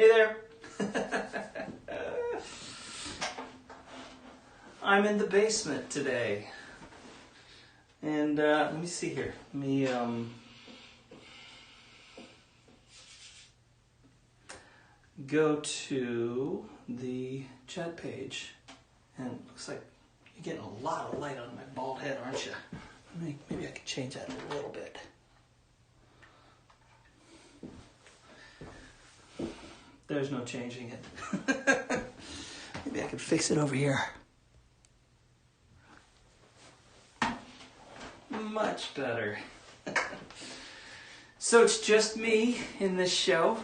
Hey there. I'm in the basement today. And let me see here. Let me go to the chat page. And it looks like you're getting a lot of light on my bald head, aren't you? Maybe I could change that a little bit. There's no changing it. Maybe I could fix it over here. Much better. So it's just me in this show.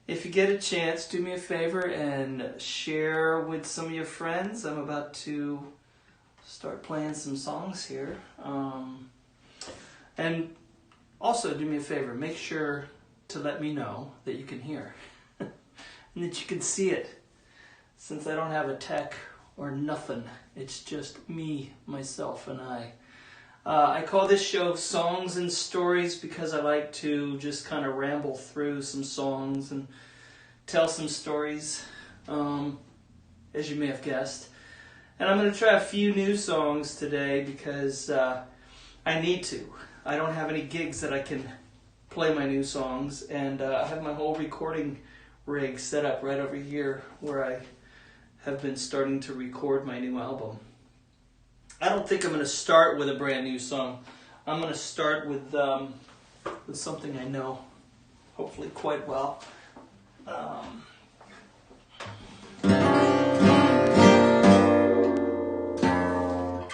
If you get a chance, do me a favor and share with some of your friends. I'm about to start playing some songs here. And also do me a favor, make sure to let me know that you can hear and that you can see it. Since I don't have a tech or nothing, it's just me, myself, and I. I call this show Songs and Stories because I like to just kind of ramble through some songs and tell some stories, as you may have guessed. And I'm going to try a few new songs today because I need to. I don't have any gigs that I can play my new songs, and I have my whole recording rig set up right over here where I have been starting to record my new album. I don't think I'm going to start with a brand new song. I'm going to start with something I know, hopefully quite well.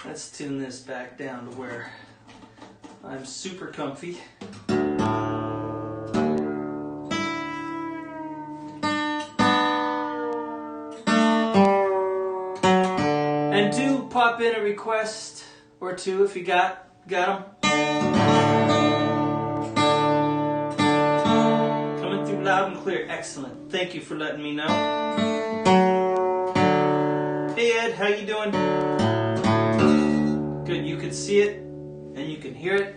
Let's tune this back down to where I'm super comfy. And do pop in a request or two if you got them. Coming through loud and clear. Excellent. Thank you for letting me know. Hey Ed, how you doing? Good. You can see it and you can hear it.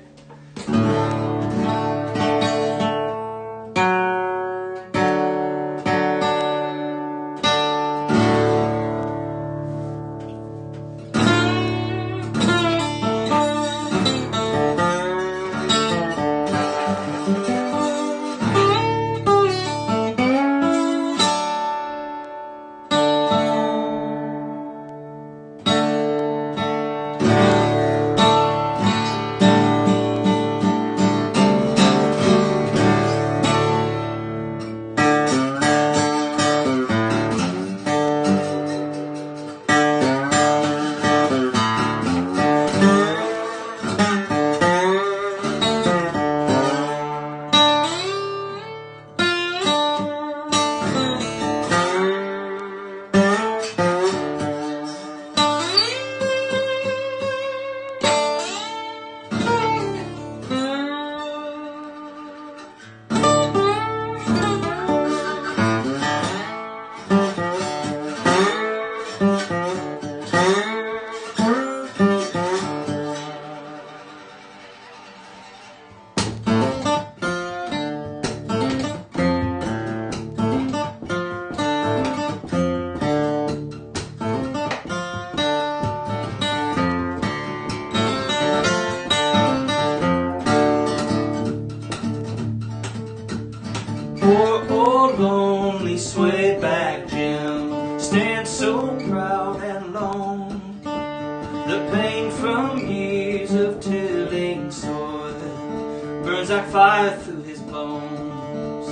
Poor old lonely sway back Jim stands so proud and alone. The pain from years of tilling soil burns like fire through his bones.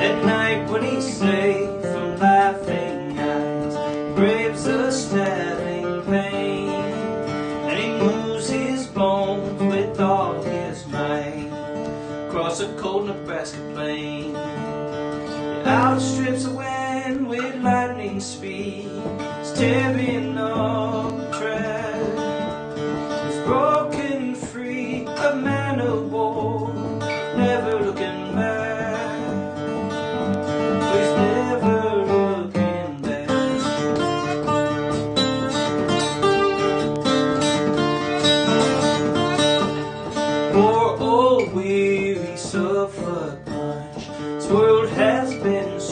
At night when he's safe from laughing eyes, braves the stabbing pain, and he moves his bones with all his might across a cold Nebraska plain. Outstrips the wind with lightning speed, it's tearing up the track. He's broken free, a man of war, never looking back. He's never looking back. Poor old weary suffered punch, this world has been so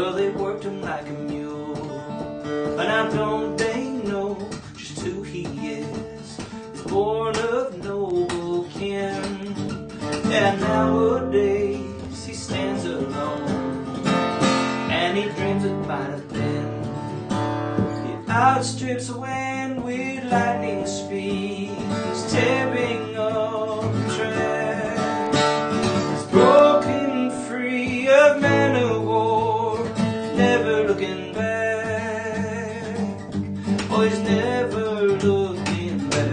Well, they worked him like a mule, but now don't they know just who he is? He's born of noble kin, and nowadays he stands alone, and he dreams it might have been. He outstrips the wind with lightning speed. He's tearing up the track. He's broken free of man of war, never looking back. Oh, he's never looking back.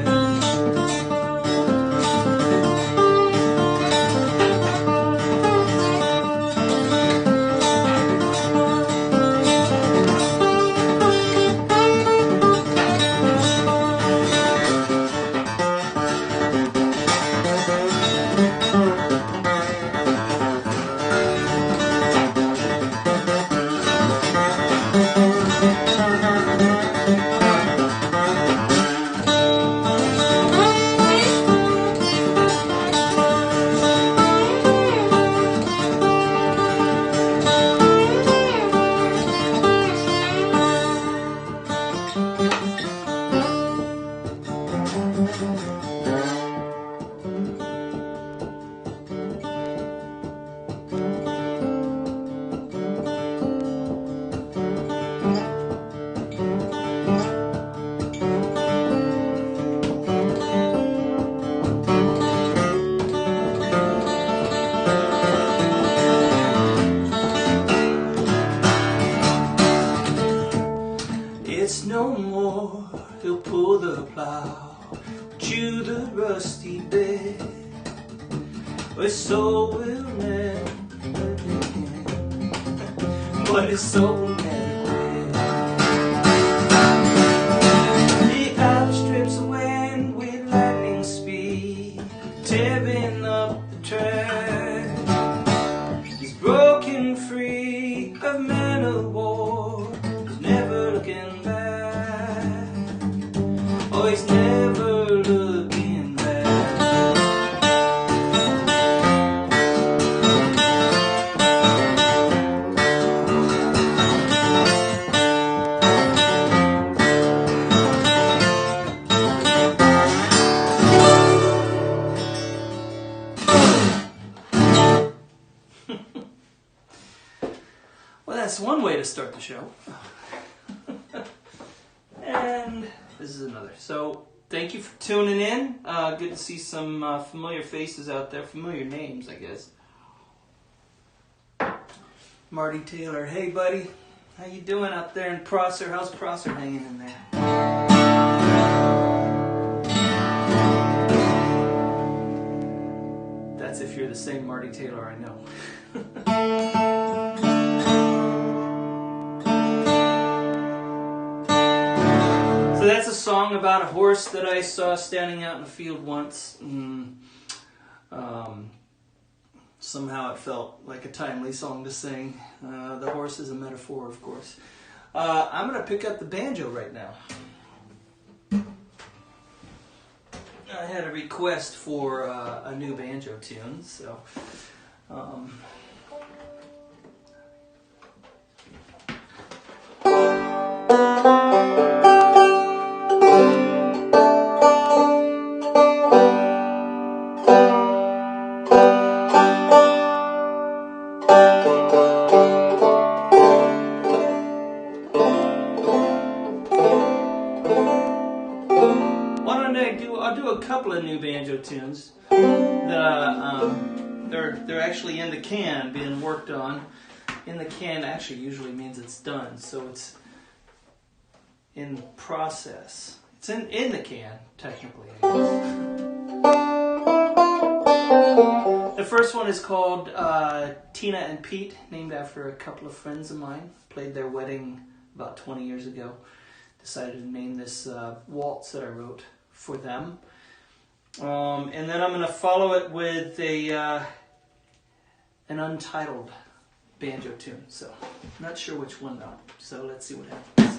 It's no more, he'll pull the plow, chew the rusty bed, his soul will never begin, but his soul will never quit. He outstrips the wind with lightning speed, tearing up the track. He's broken free of man of war, he's never looking back. Oh, he's never looking back. Well, that's one way to start the show. And this is another. So, thank you for tuning in. Good to see some familiar faces out there. Familiar names, I guess. Marty Taylor. Hey, buddy. How you doing out there in Prosser? How's Prosser hanging in there? That's if you're the same Marty Taylor I know. So that's a song about a horse that I saw standing out in the field once. Somehow it felt like a timely song to sing. The horse is a metaphor, of course. I'm going to pick up the banjo right now. I had a request for a new banjo tune, so... I'll do a couple of new banjo tunes that they're actually in the can, being worked on. In the can actually usually means it's done, so it's in process. It's in the can, technically, I guess. The first one is called Tina and Pete, named after a couple of friends of mine. Played their wedding about 20 years ago. Decided to name this waltz that I wrote for them. And then I'm going to follow it with an untitled banjo tune. So, I'm not sure which one though. So let's see what happens.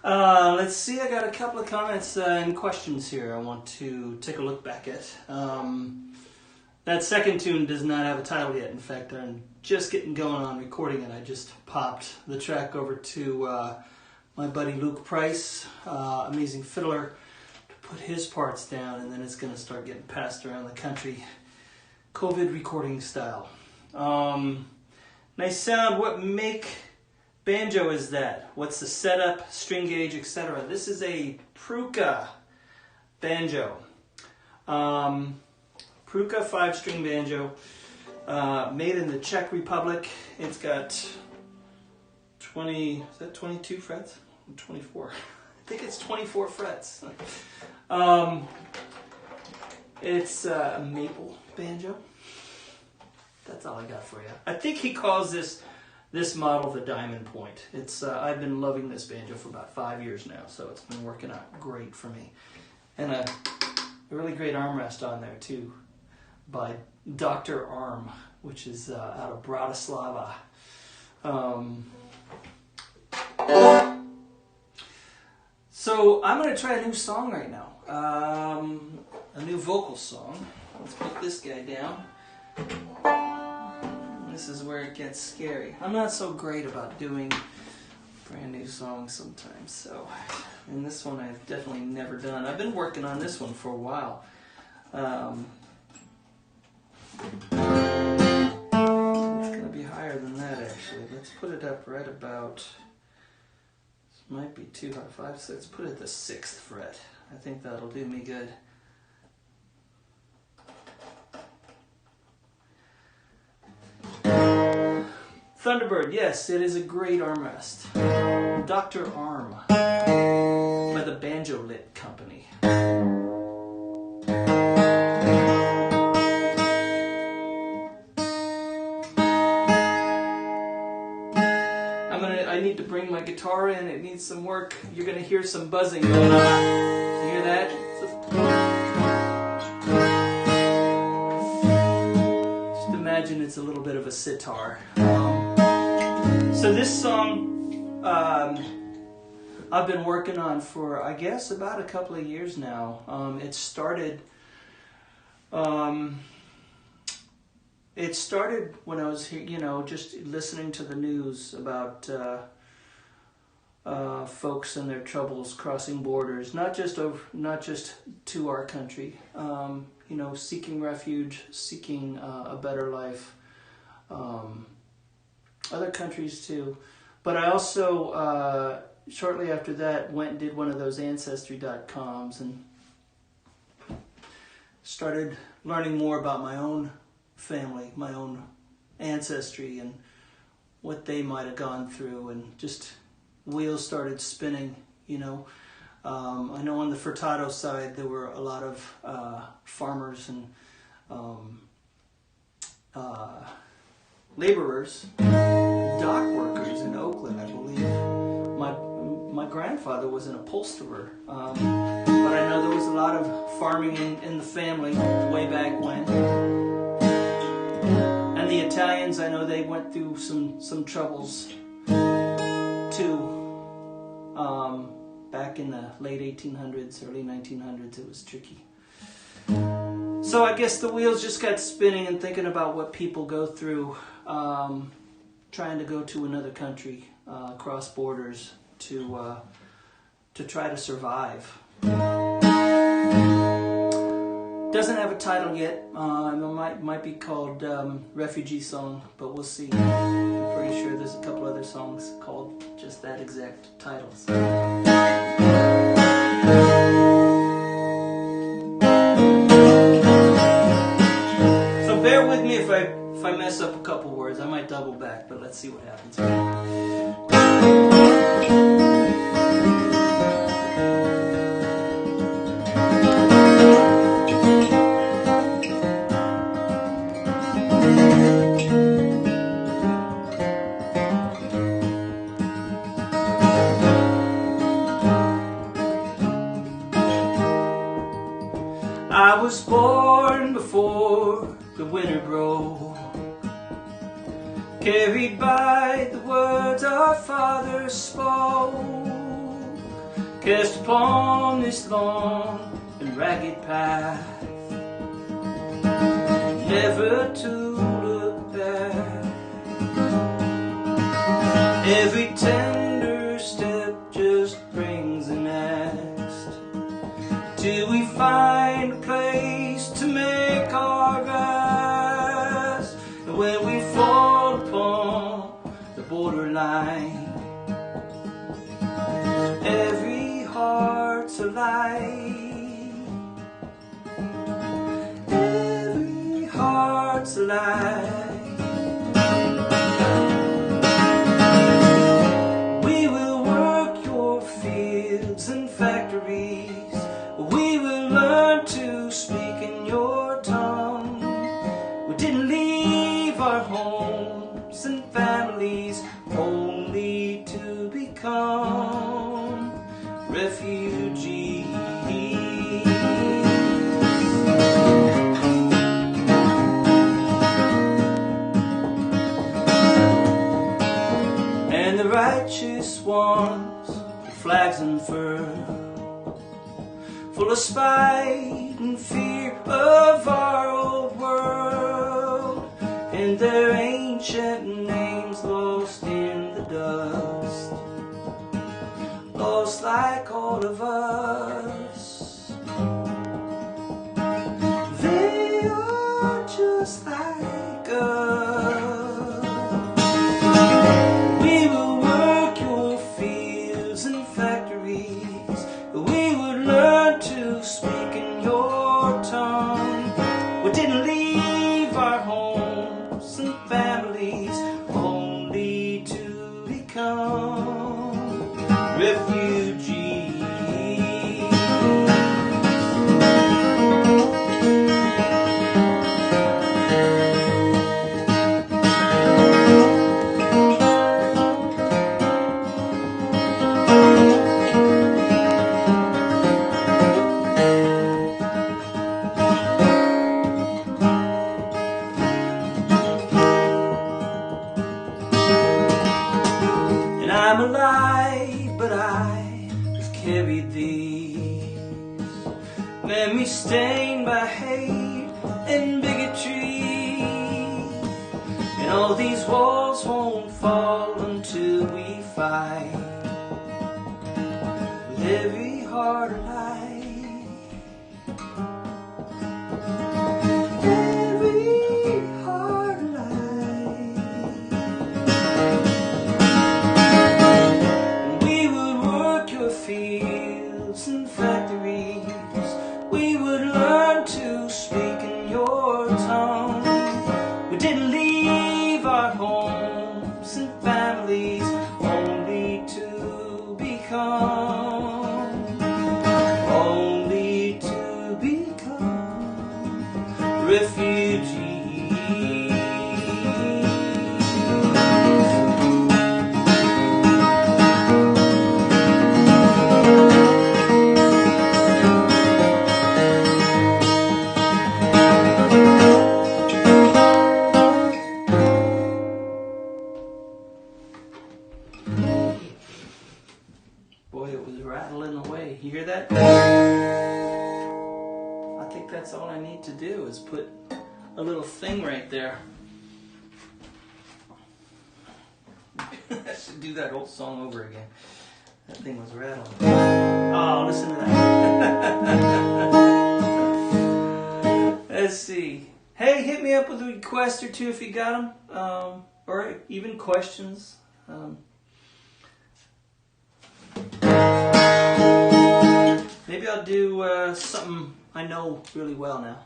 Let's see, I got a couple of comments and questions here I want to take a look back at. That second tune does not have a title yet. In fact, I'm just getting going on recording it. I just popped the track over to my buddy Luke Price, amazing fiddler, to put his parts down, and then it's going to start getting passed around the country, COVID recording style. Nice sound. What make banjo is that? What's the setup, string gauge, etc.? This is a Pruka banjo. Pruka 5-string banjo, made in the Czech Republic. It's got 22 frets? 24. I think it's 24 frets. It's a maple banjo. That's all I got for you. I think he calls this model the Diamond Point. It's I've been loving this banjo for about 5 years now, so it's been working out great for me. And a really great armrest on there too, by Dr. Arm, which is out of Bratislava. So I'm going to try a new song right now, a new vocal song. Let's put this guy down. This is where it gets scary. I'm not so great about doing brand new songs sometimes, so, and this one I've definitely never done. I've been working on this one for a while. It's going to be higher than that, actually. Let's put it up right about, this might be too high, 5, 6, put it at the 6th fret. I think that'll do me good. Thunderbird, yes, it is a great armrest. Dr. Arm by the Banjo Lit Company. I need to bring my guitar in, it needs some work. You're going to hear some buzzing going on. You hear that? Just imagine it's a little bit of a sitar. So this song I've been working on for, I guess, about a couple of years now. It started when I was here, just listening to the news about folks and their troubles crossing borders, not just to our country, seeking refuge, seeking a better life. Other countries too, but I also shortly after that went and did one of those Ancestry.coms and started learning more about my own family, my own ancestry, and what they might have gone through, and just wheels started spinning. I know on the Furtado side there were a lot of farmers and laborers, dock workers in Oakland, I believe. My grandfather was an upholsterer, but I know there was a lot of farming in the family way back when. And the Italians, I know they went through some troubles too. Back in the late 1800s, early 1900s, it was tricky. So I guess the wheels just got spinning and thinking about what people go through trying to go to another country, cross borders to try to survive. Doesn't have a title yet. It might be called Refugee Song, but we'll see. I'm pretty sure there's a couple other songs called just that exact title. So bear with me if I mess up a couple words. I might double back, but let's see what happens. I was born before the winter broke, carried by the words our father spoke. cast upon this long and ragged path, never to look back. Every tender step just brings the next, till we find a place to make our rest. And when we fall upon the borderline, every heart's alive. Every heart's alive. We will work your fields and factories. We will learn to speak in your tongue. We didn't leave our homes and families only to become refugees. And the righteous ones with flags unfurled, full of spite and fear of our old world, and their ancient names lost in the dust, lost like all of us. They are just like us. We will work your fields and factories. We would learn to speak in your tongue. We didn't leave our homes and families only to become refugees. And I'm alive, but I have carried these memories stained by hate and bigotry. And all these walls won't fall until we fight with every heart alive. Every heart alive. And we would work your fields and factories. We would learn to speak in your tongue. We didn't leave our homes and families only to become refugees. Boy, it was rattling away. You hear that? I think that's all I need to do is put a little thing right there. I should do that whole song over again. That thing was rattling. Oh, listen to that. Let's see. Hey, hit me up with a request or two if you got them, or even questions. Maybe I'll do something I know really well now.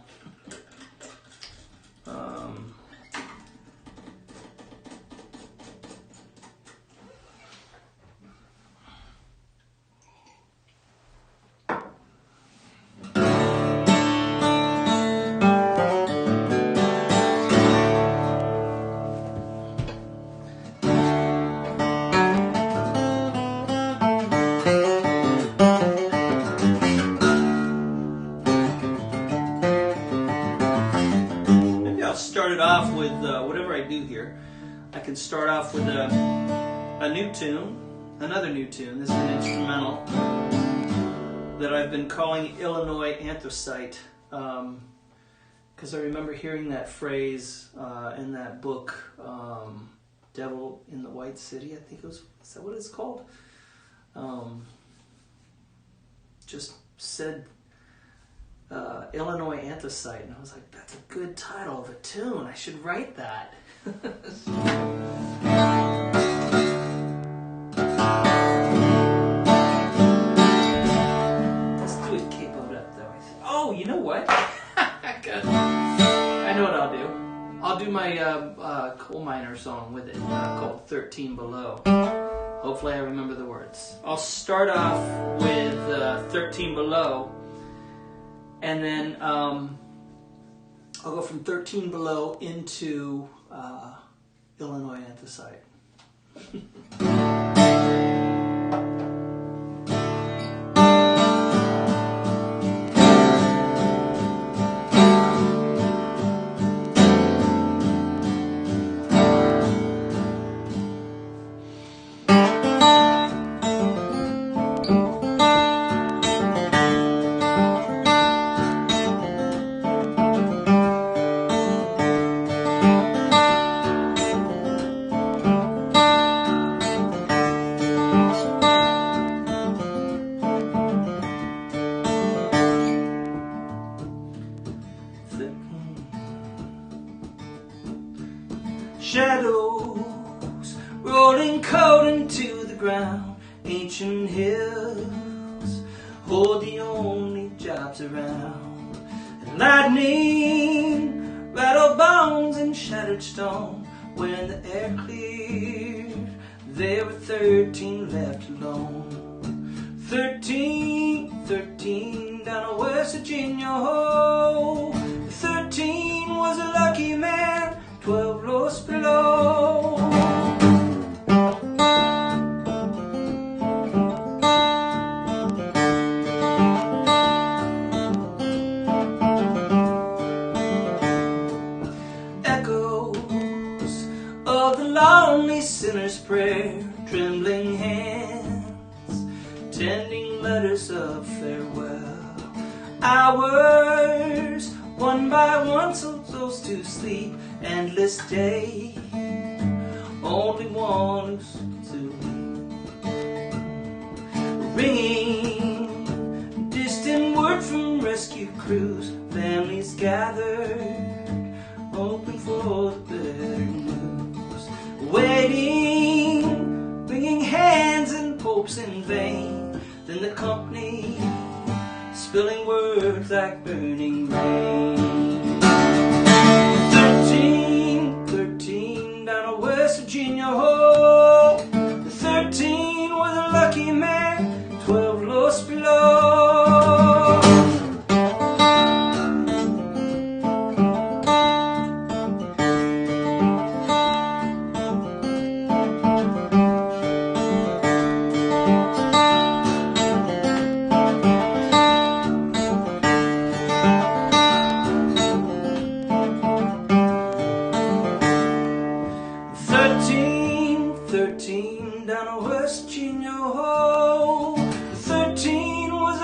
Started off with whatever I do here. I can start off with a new tune, another new tune. This is an instrumental. that I've been calling Illinois anthracite, because I remember hearing that phrase in that book, Devil in the White City, I think it was. Is that what it's called? Just said Illinois anthracite, and I was like, that's a good title of a tune. I should write that. Let's do it capoed up though. Oh, you know what? I know what I'll do. I'll do my coal miner song with it, called 13 Below. Hopefully I remember the words. I'll start off with 13 Below, and then I'll go from 13 Below into Illinois anthracite. Shadows rolling cold into the ground. Ancient hills hold the only jobs around. And lightning rattled bones and shattered stone. When the air cleared, there were 13 left alone. 13, 13 down a West Virginia hole. 13 was a lucky man, 12 lost below. Echoes of the lonely sinner's prayer, trembling hands, tending letters of farewell. Hours, one by one, so close to sleep. Endless day, only one who's to weep. Ringing, distant word from rescue crews. Families gathered, hoping for the better news. Waiting, wringing hands and hopes in vain. Then the company, spilling words like burning rain. 13 down a West Virginia hole. 13 was a lucky man, 12 lost below. Down a West Virginia hole. 13 was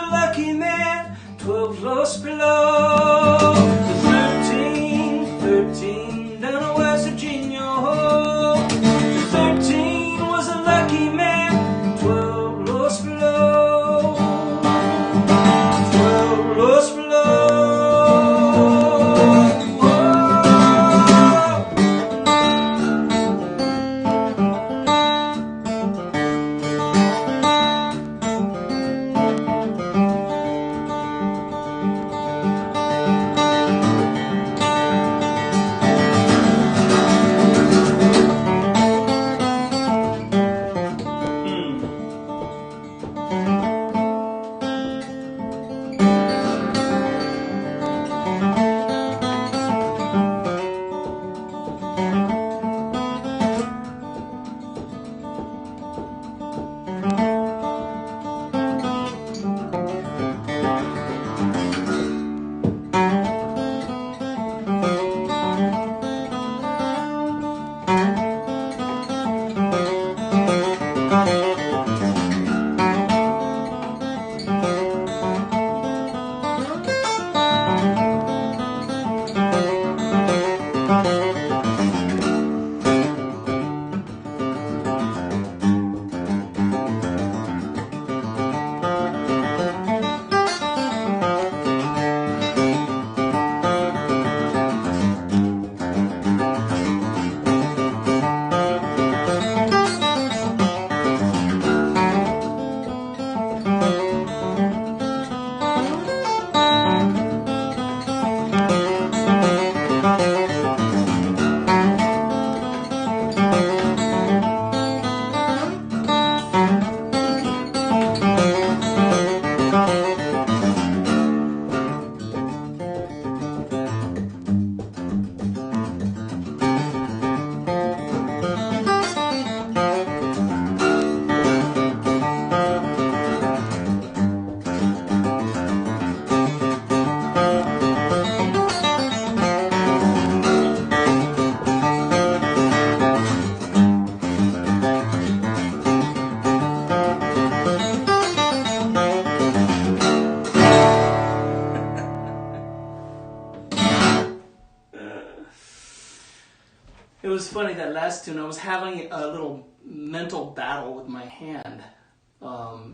was funny, that last tune, I was having a little mental battle with my hand.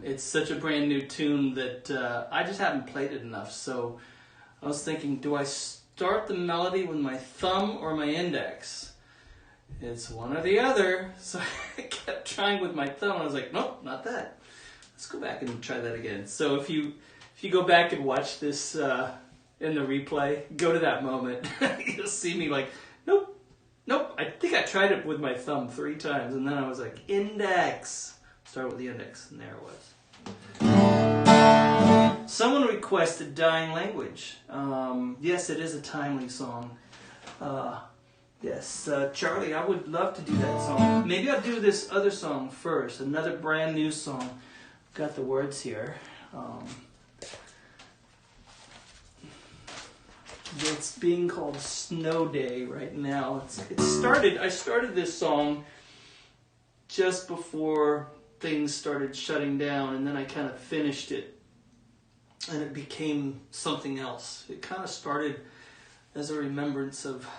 It's such a brand new tune that I just haven't played it enough. So I was thinking, do I start the melody with my thumb or my index? It's one or the other. So I kept trying with my thumb. I was like, nope, not that. Let's go back and try that again. So if you go back and watch this in the replay, go to that moment. You'll see me like, nope. I think I tried it with my thumb 3 times, and then I was like, index. Start with the index, and there it was. Someone requested Dying Language. Yes, it is a timely song. Yes, Charlie, I would love to do that song. Maybe I'll do this other song first, another brand new song. Got the words here. It's being called Snow Day right now. I started this song just before things started shutting down, and then I kind of finished it, and it became something else. It kind of started as a remembrance of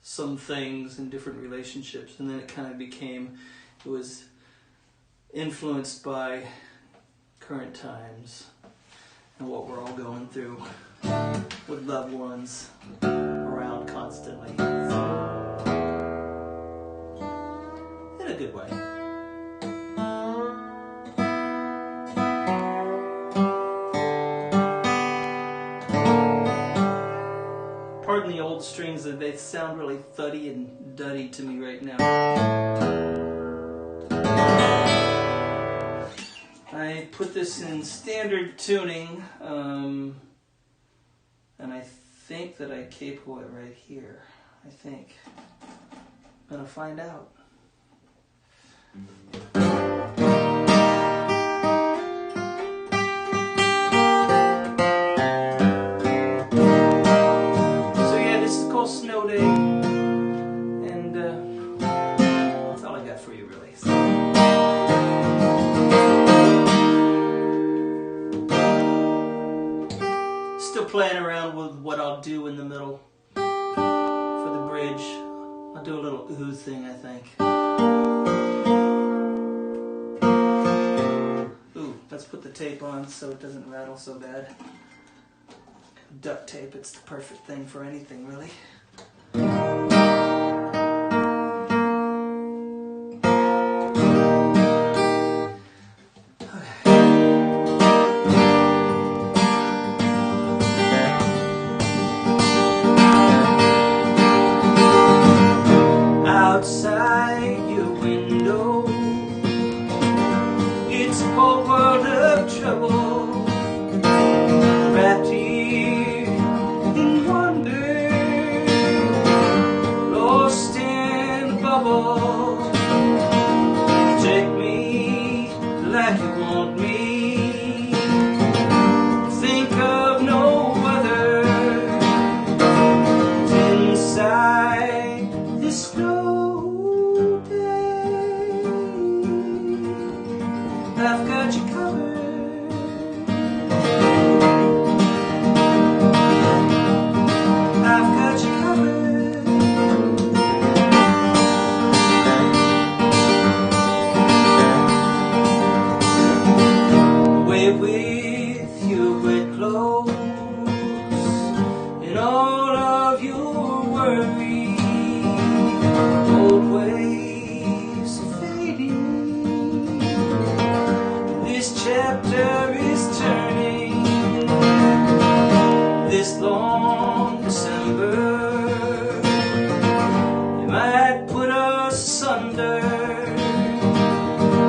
some things in different relationships, and then it kind of it was influenced by current times and what we're all going through with loved ones around constantly. In a good way. Pardon the old strings, they sound really thuddy and duddy to me right now. I put this in standard tuning, and I think that I capo it right here. I think. I'm gonna find out. So yeah, this is called Snow Day, and that's all I got for you, really. Still playing around with what I'll do in the middle for the bridge. I'll do a little ooh thing, I think. Ooh, let's put the tape on so it doesn't rattle so bad. Duct tape, it's the perfect thing for anything, really. Outside your window, it's a whole world of trouble, wrapped here in wonder, lost in a bubble. Take me like you want me, think of no other. Inside this snow, I've got you covered. I've got you covered. Away with your wet clothes and all of your worry. Old ways are fading. This chapter is turning. This long December, it might put us asunder,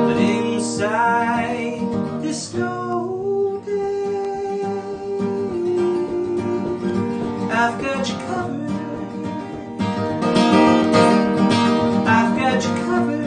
but inside this snow day, I've got you covered. I've got you covered.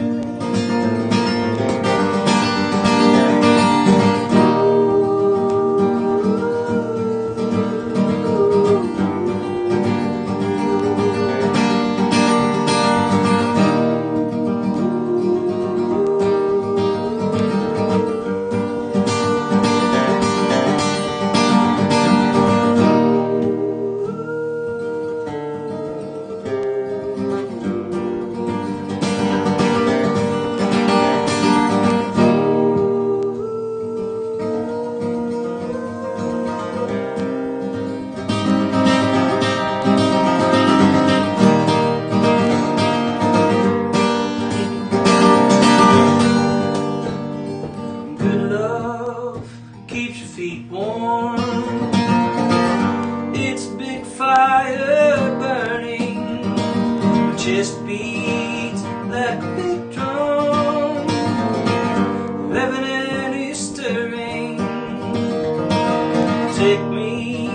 take me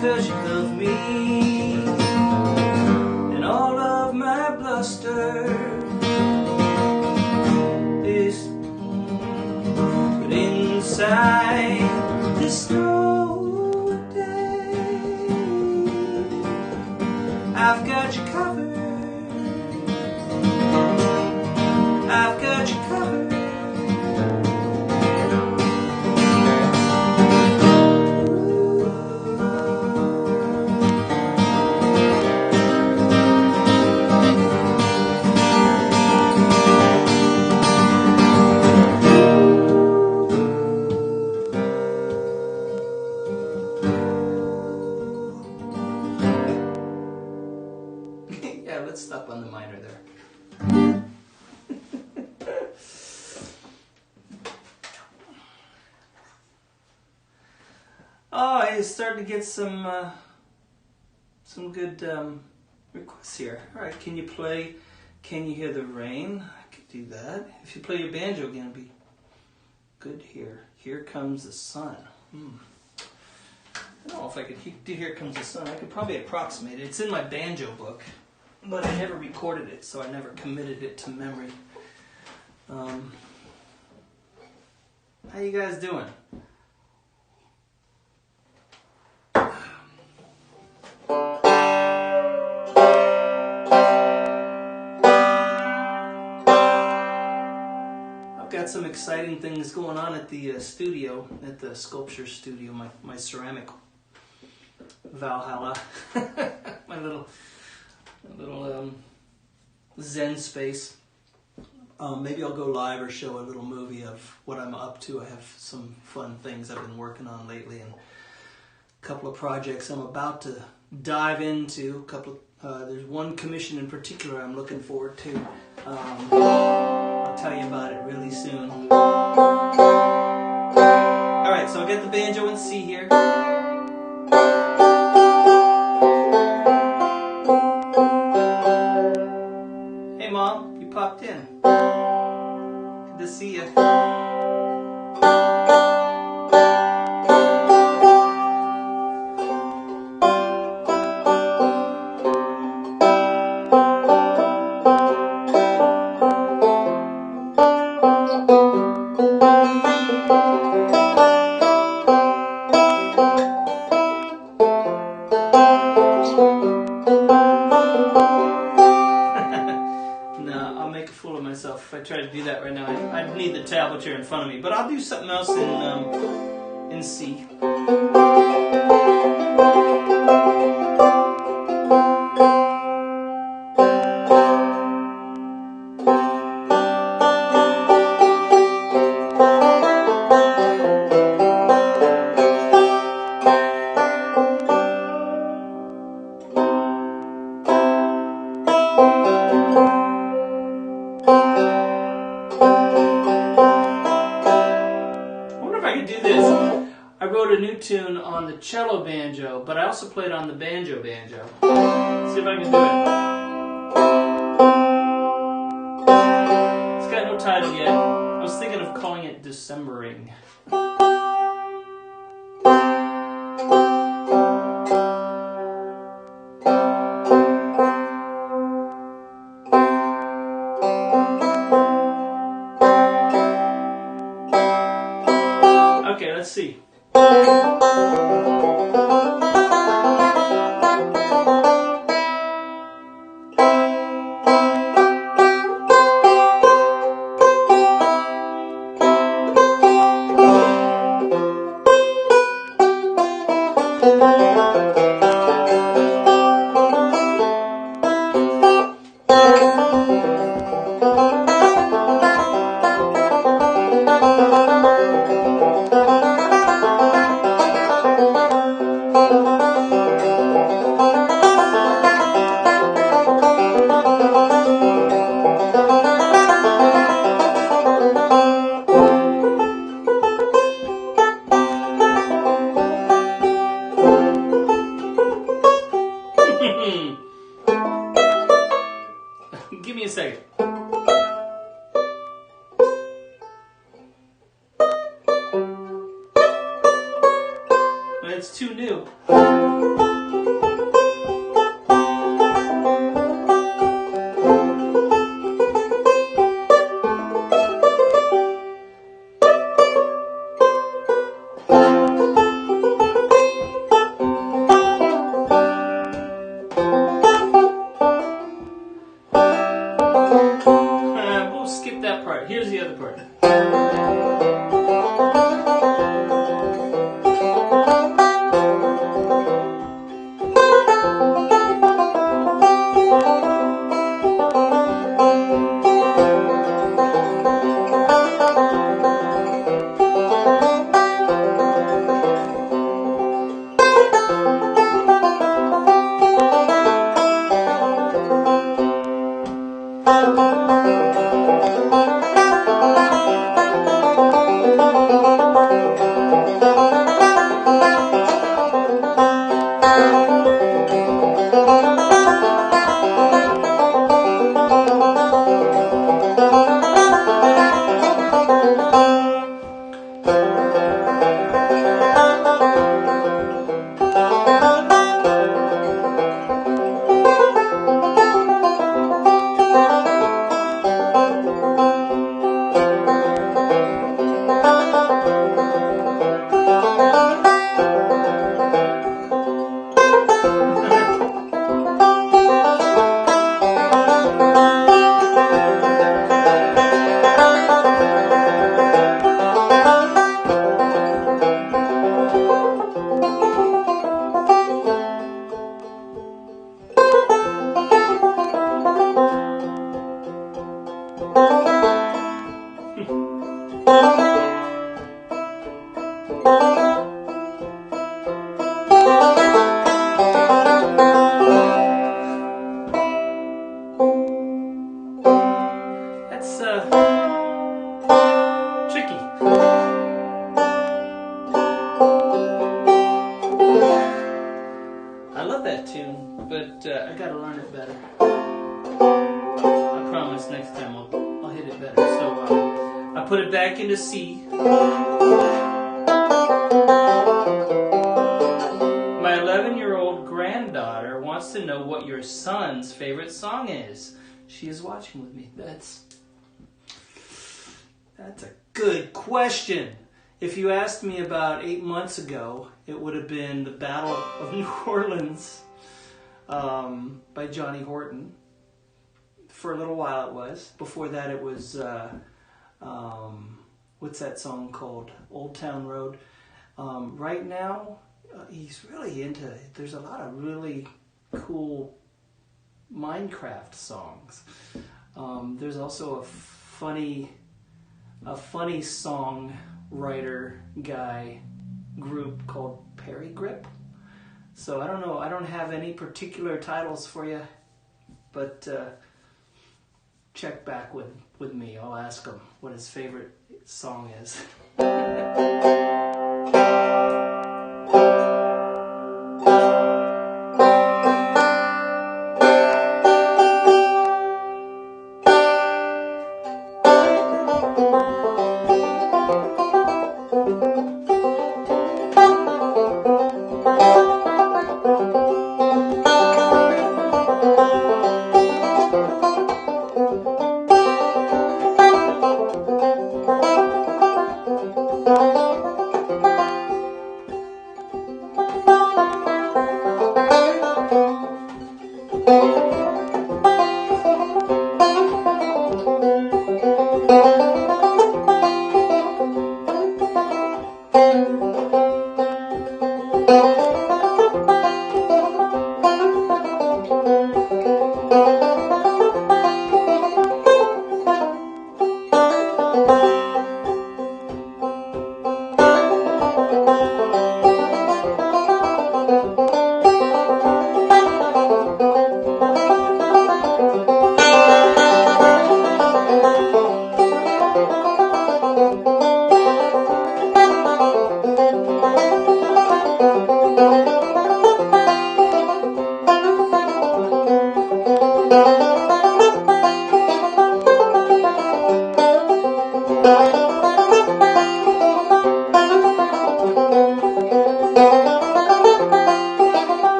'cause you love me, and all of my bluster is but inside this snow day. I've got you covered, I've got you covered. Yeah, let's stop on the minor there. Oh, I started to get some good requests here. All right, can you play Can You Hear the Rain? I could do that. If you play your banjo again, it'd be good here. Here Comes the Sun. I don't know if I could do Here Comes the Sun. I could probably approximate it. It's in my banjo book, but I never recorded it, so I never committed it to memory. How you guys doing? I've got some exciting things going on at the studio, at the sculpture studio, my ceramic Valhalla, my little Zen space. Maybe I'll go live or show a little movie of what I'm up to. I have some fun things I've been working on lately, and a couple of projects I'm about to dive into. There's one commission in particular I'm looking forward to. I'll tell you about it really soon. Alright, so I'll get the banjo in C here. Hey Mom, you popped in. Good to see you. If I try to do that right now, I'd need the tablature in front of me. But I'll do something else in C. I wrote a new tune on the cello banjo, but I also played on the banjo. Let's see if I can do it. It's got no title yet. I was thinking of calling it Decembering. Okay, let's see. That's too new. We'll skip that part. Here's the other part. That's tricky. I love that tune, but I gotta learn it better. I promise next time I'll hit it better. So I put it back into C. My 11-year-old granddaughter wants to know what your son's favorite song is. She is watching with me. That's a good question. If you asked me about 8 months ago, it would have been the Battle of New Orleans by Johnny Horton. For a little while it was. Before that it was, what's that song called? Old Town Road. Right now, he's really into, there's a lot of really cool Minecraft songs. There's also a funny songwriter guy group called Perry Grip. So I don't know, I don't have any particular titles for you, but check back with me. I'll ask him what his favorite song is.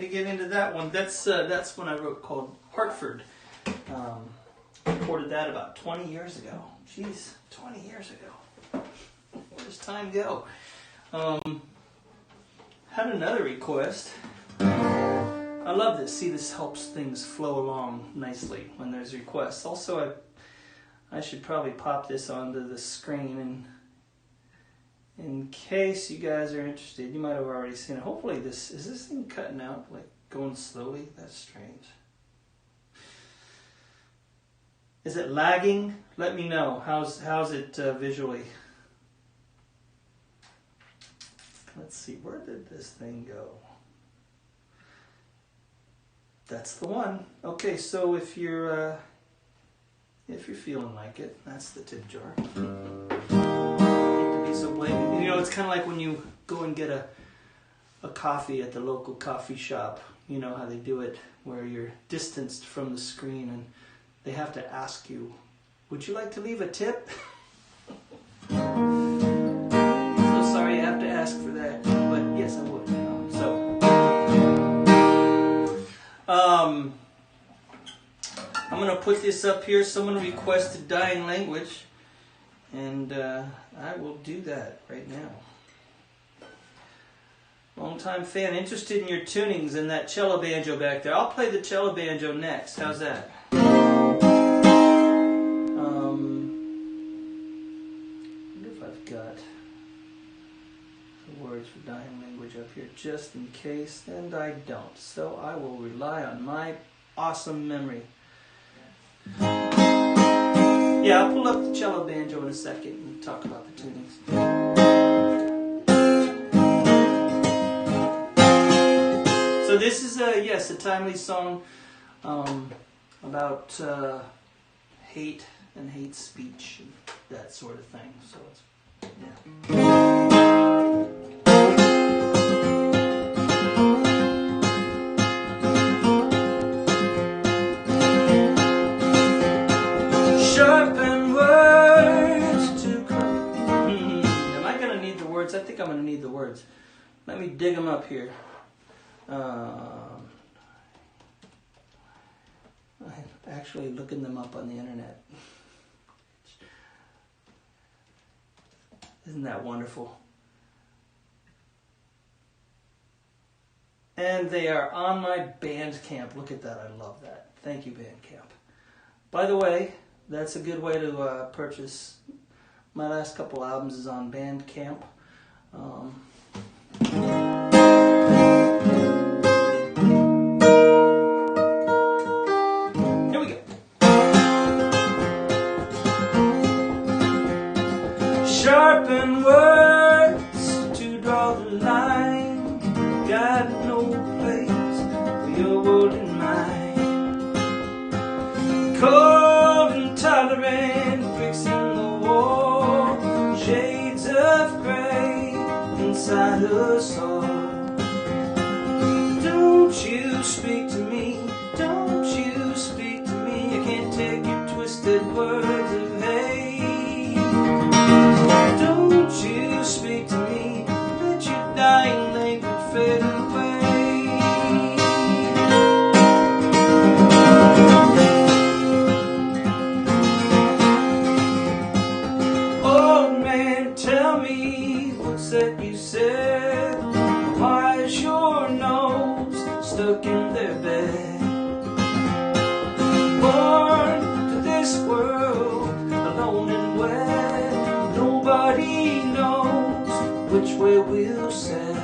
get into that one. That's one I wrote called Hartford. Recorded that about 20 years ago. Jeez, 20 years ago. Where does time go? Had another request. I love this. See, this helps things flow along nicely when there's requests. Also, I should probably pop this onto the screen, and in case you guys are interested, you might have already seen it. Hopefully is this thing cutting out, like going slowly? That's strange. Is it lagging? Let me know. How's it visually? Let's see, where did this thing go? That's the one. Okay, so if you're feeling like it, that's the tip jar. I hate to be so blatant. You know, it's kind of like when you go and get a coffee at the local coffee shop. You know how they do it, where you're distanced from the screen and they have to ask you, would you like to leave a tip? So sorry you have to ask for that, but yes, I would. I'm going to put this up here. Someone requested Dying Language, and I will do that right now. Long-time fan, interested in your tunings and that cello banjo back there. I'll play the cello banjo next. How's that? I wonder if I've got the words for Dying Language up here just in case, and I don't. So I will rely on my awesome memory. Yeah, I'll pull up the cello banjo in a second and talk about the tunings. So this is a timely song about hate and hate speech and that sort of thing. So it's, yeah. Sharpen words to am I going to need the words? I think I'm going to need the words. Let me dig them up here. I'm actually looking them up on the internet. Isn't that wonderful? And they are on my Bandcamp. Look at that. I love that. Thank you, Bandcamp. By the way, that's a good way to purchase. My last couple albums is on Bandcamp. Here we go. Sharpen words to draw the line. Got no place for your world in mind. Cold and tolerant, bricks in the wall, shades of gray inside us all. Don't you speak to me, don't you speak to me. I can't take your twisted words of hate. Don't you speak to me, let your dying language fade away. Old man, tell me what's that you said. Why is your nose stuck in their bed? Born to this world, alone and wet. Nobody knows which way we'll set.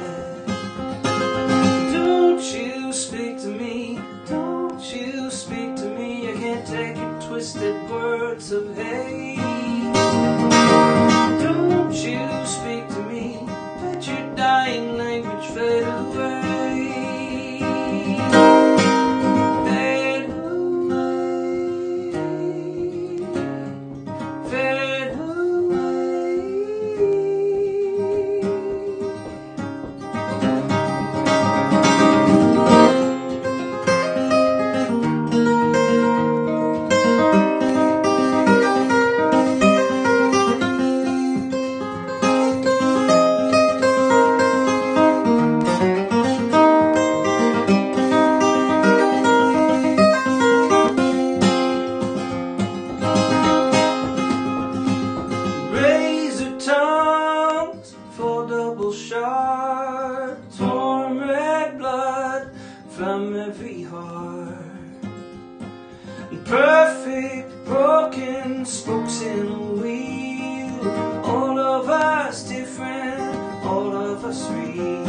Don't you speak to me, don't you speak to me. I can't take your twisted words of hate. Don't you speak to me, let your dying language fade away. Fade away. Fade away. perfect broken spokes in a wheel, all of us different, all of us real.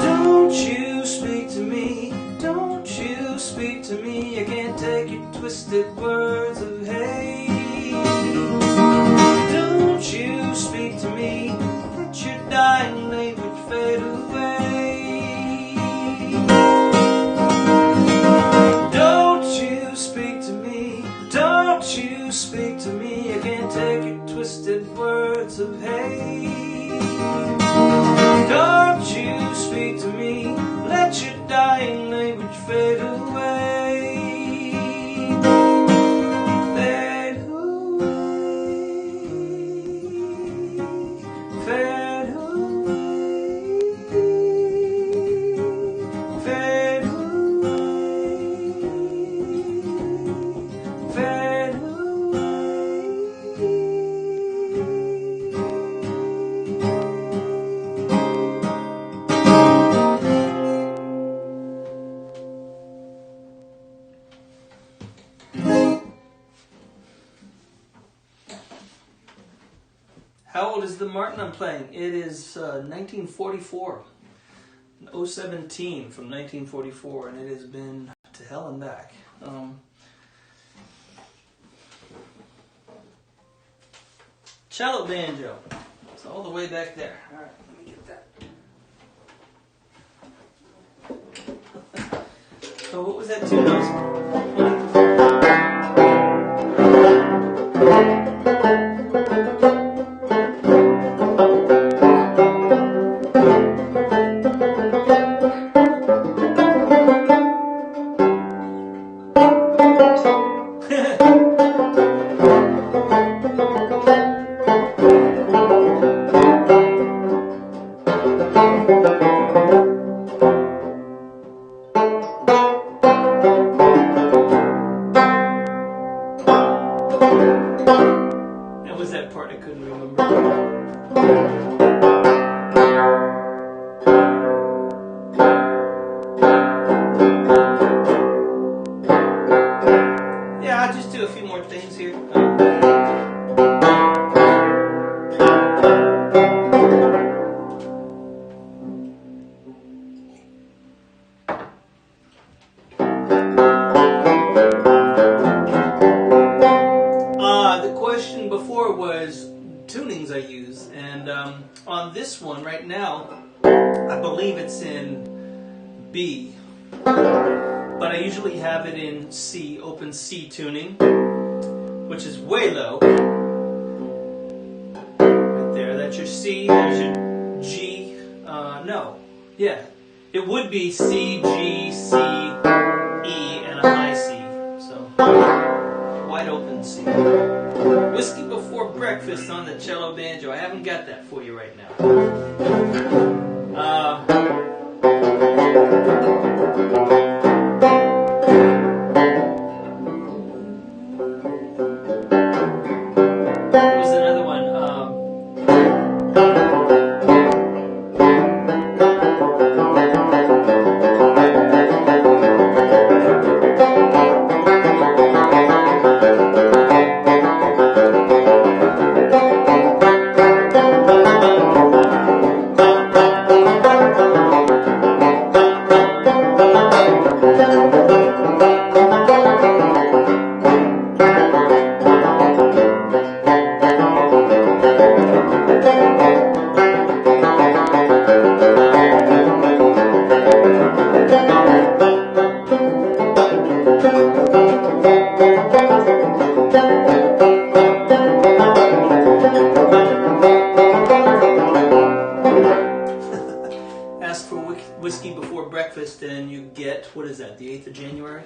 Don't you speak to me, don't you speak to me, I can't take your twisted words of hate. Don't you speak to me, let your dying language fade away. Don't you speak to me, don't you speak to me, I can't take your twisted words of hate. Don't you speak to me, let your dying language fade away. Fade away, fade away, fade away, fade away. How old is the Martin I'm playing? It is 1944, 017 from 1944, and it has been to hell and back. Cello banjo. It's all the way back there. All right, let me get that. So what was that tune I was playing? That was that part I couldn't remember. Yeah, I'll just do a few more things here. The question before was tunings I use, and on this one right now, I believe it's in B, but I usually have it in C, open C tuning, which is way low. Right there, that's your C, there's your G, no, yeah, it would be C, G, C, E, and a high C, so wide open C. Whiskey Before Breakfast on the cello banjo. I haven't got that for you right now. What was another one? Ask for Whiskey Before Breakfast and you get, what is that, the 8th of January?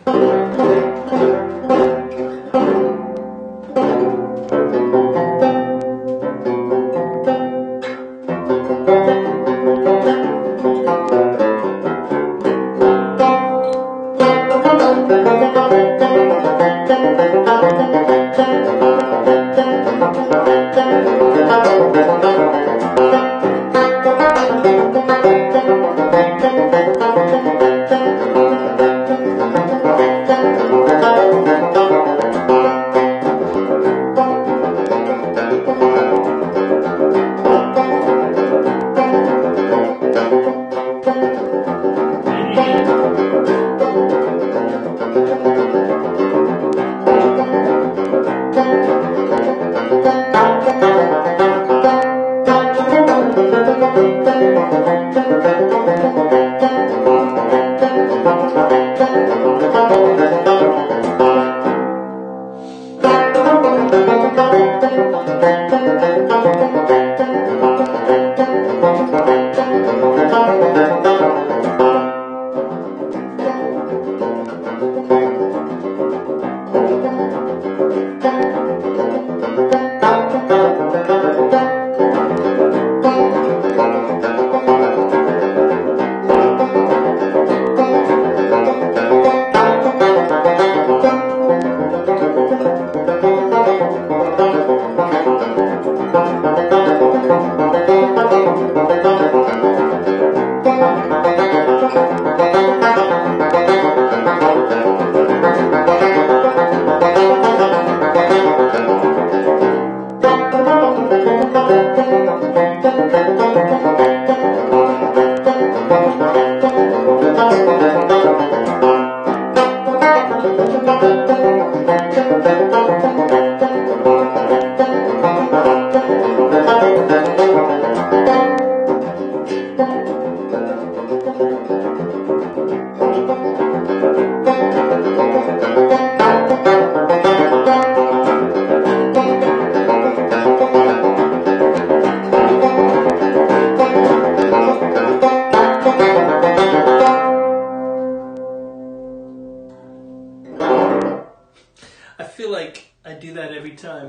I feel like I do that every time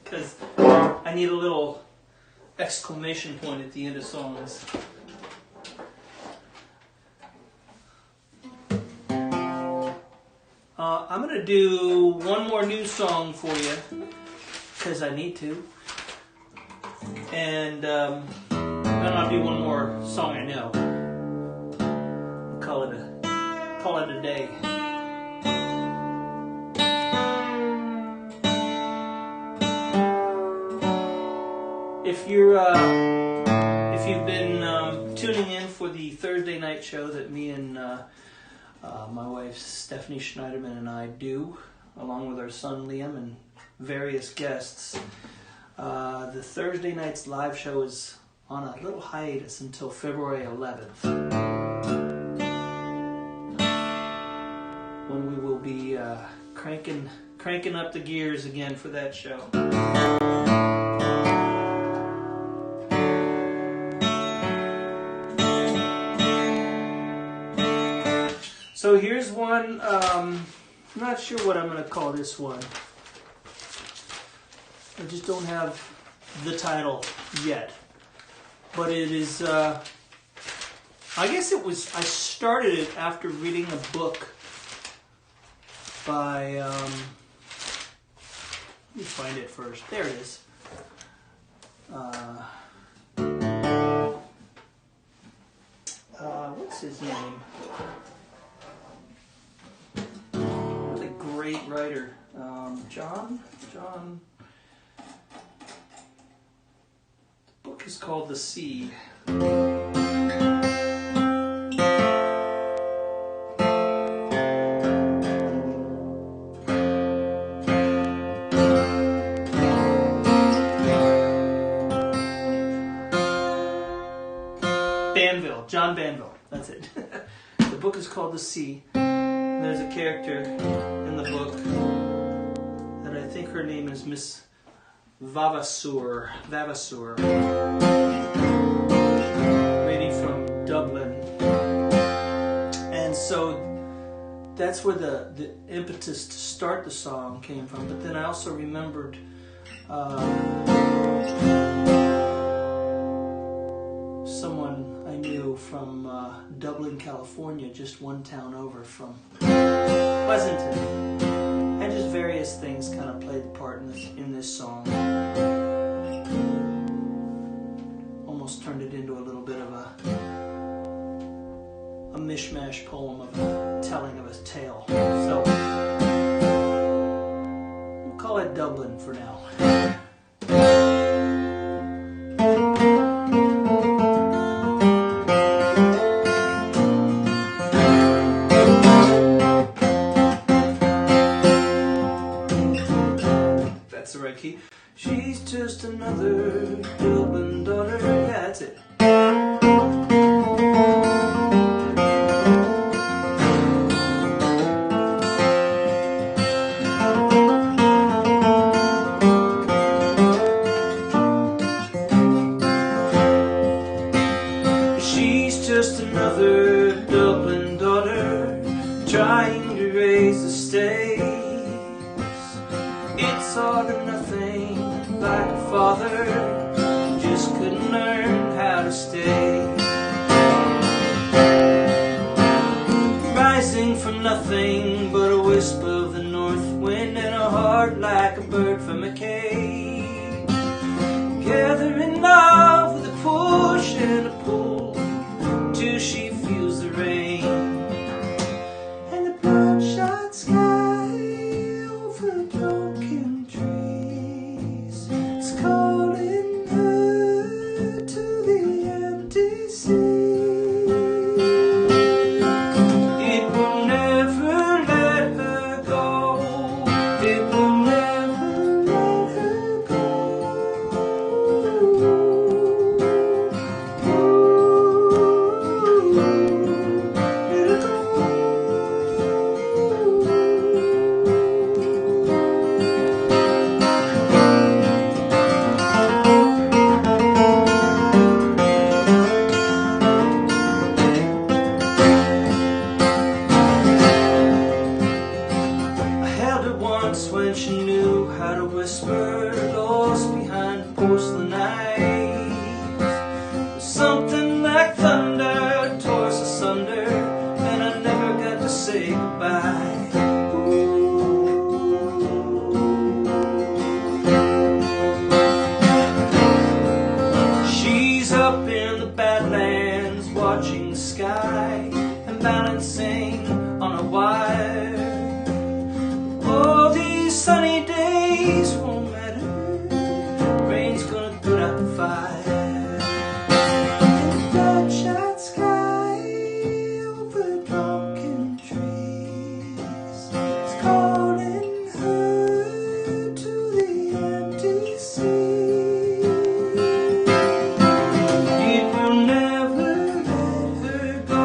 because I need a little exclamation point at the end of songs. I'm going to do one more new song for you because I need to. And then I'll do one more song I know. Call it a day. If you've been tuning in for the Thursday night show that me and my wife Stephanie Schneiderman and I do, along with our son Liam and various guests, the Thursday night's live show is on a little hiatus until February 11th, when we will be cranking up the gears again for that show. So here's one, I'm not sure what I'm going to call this one. I just don't have the title yet. But it is, I guess I started it after reading a book by, let me find it first. There it is. What's his name? Really great writer. John. The book is called The Seed. John Banville, that's it. The book is called The Sea. And there's a character in the book that I think her name is Miss Vavasour, lady from Dublin. And so that's where the impetus to start the song came from. But then I also remembered someone I knew from Dublin, California, just one town over from Pleasanton, and just various things kind of played the part in this song. Almost turned it into a little bit of a mishmash poem of a telling of a tale. So we'll call it Dublin for now. that's the right key. She's just another Dublin daughter. Yeah, that's it. She's just another Dublin daughter trying to raise the stakes. It's all or nothing, like a father who just couldn't learn how to stay. Rising from nothing but a wisp of the north wind and a heart like a bird from a cage. Gathering love with a push and a pull till she feels the rain. And the bloodshot sky over broken trees is calling her to the empty sea. It will never let her go. It will never let her go. Let her go. I held her once when she knew how to whisper, lost behind porcelain eyes. There's something like thunder tore us asunder, and I never got to say goodbye. She's up in the Badlands watching the sky and balancing on a wire. All these sunny days won't matter, rain's gonna put out the fire. And the bloodshot sky over broken trees is calling her to the empty sea. It will never let her go.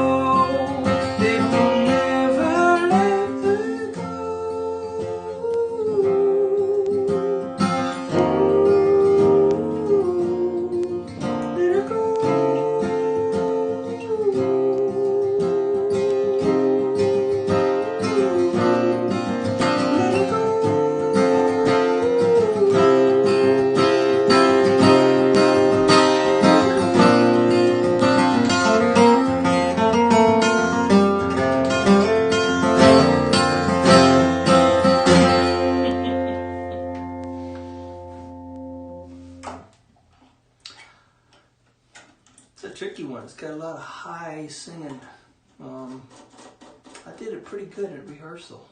It will never let her go. Let her go. Let her go. It's a tricky one. It's got a lot of high singing. I did it pretty good at rehearsal.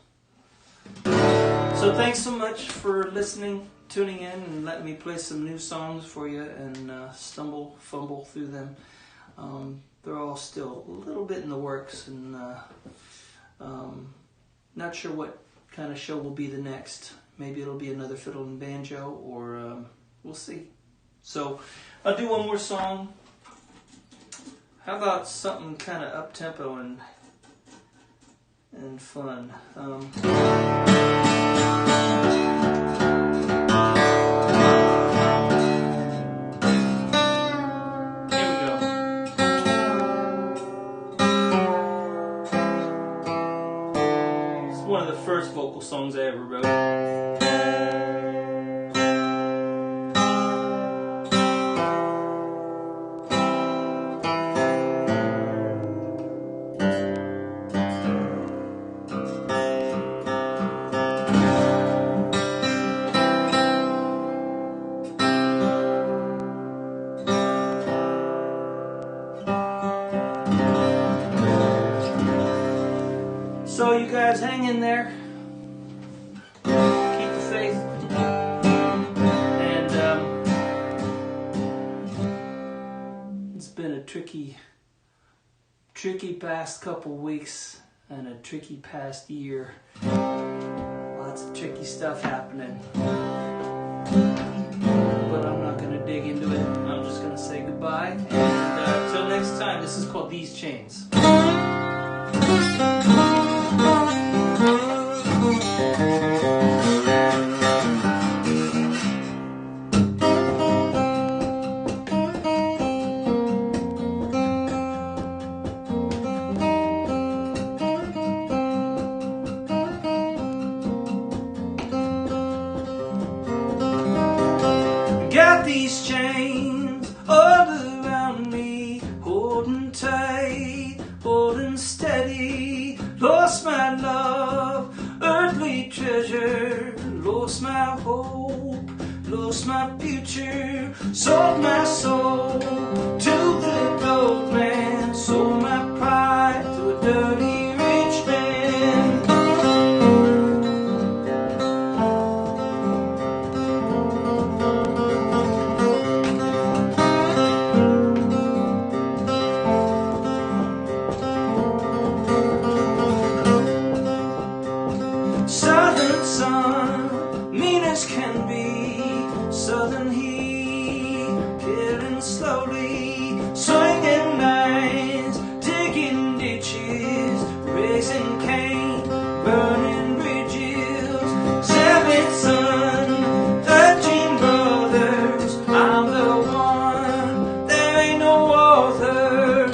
So thanks so much for listening, tuning in, and letting me play some new songs for you and fumble through them. They're all still a little bit in the works, and not sure what kind of show will be the next. Maybe it'll be another fiddle and banjo, or we'll see. So I'll do one more song. How about something kind of up-tempo and fun? Here we go. It's one of the first vocal songs I ever wrote. So you guys hang in there, keep the faith, and it's been a tricky past couple weeks and a tricky past year. Lots of tricky stuff happening. but I'm not going to dig into it. I'm just going to say goodbye. And until next time, this is called These Chains. Got these chains all around me, holding tight, holding steady. Lost my love, earthly treasure, lost my hope, lost my future. Sold my soul to the gold man, sold my pride to a dirty rich man. Southern sun, mean as can be. Southern heat, killing slowly. Swinging lines, digging ditches. Raising cane, burning bridges. 7 sons, 13 brothers. I'm the one, there ain't no other.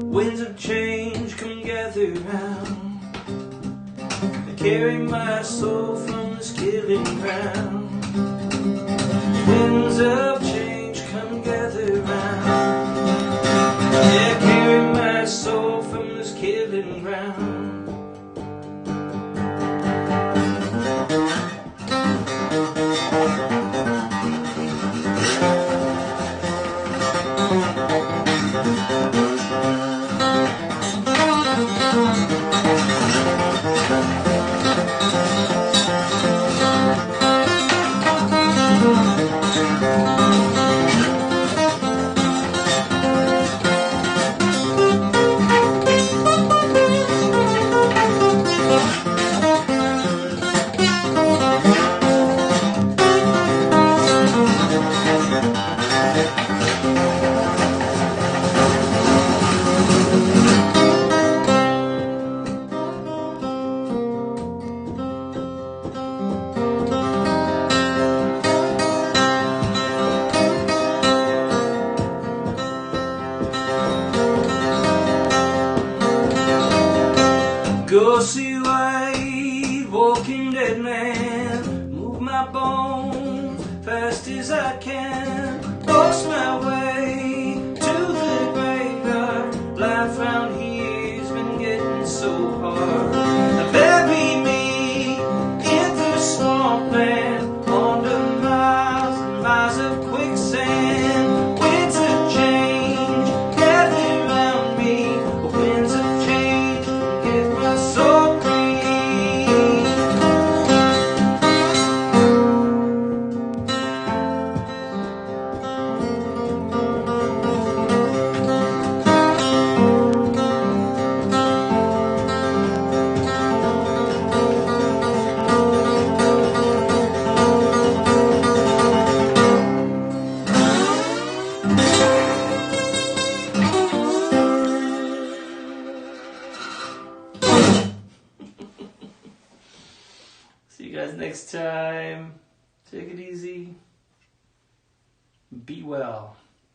Winds of change come gather round. I carry my soul from this killing ground. Winds of change come gather round. Yeah, I carry my soul from this killing ground. Go see white, walking dead man. Move my bones fast as I can. Lost my way to the graveyard. Life round here's been getting so hard. Bury me in the swampland, under miles and miles of quicksand. Winds of change gather round me. Winds of change get my soul free. See you guys next time. Take it easy. Be well.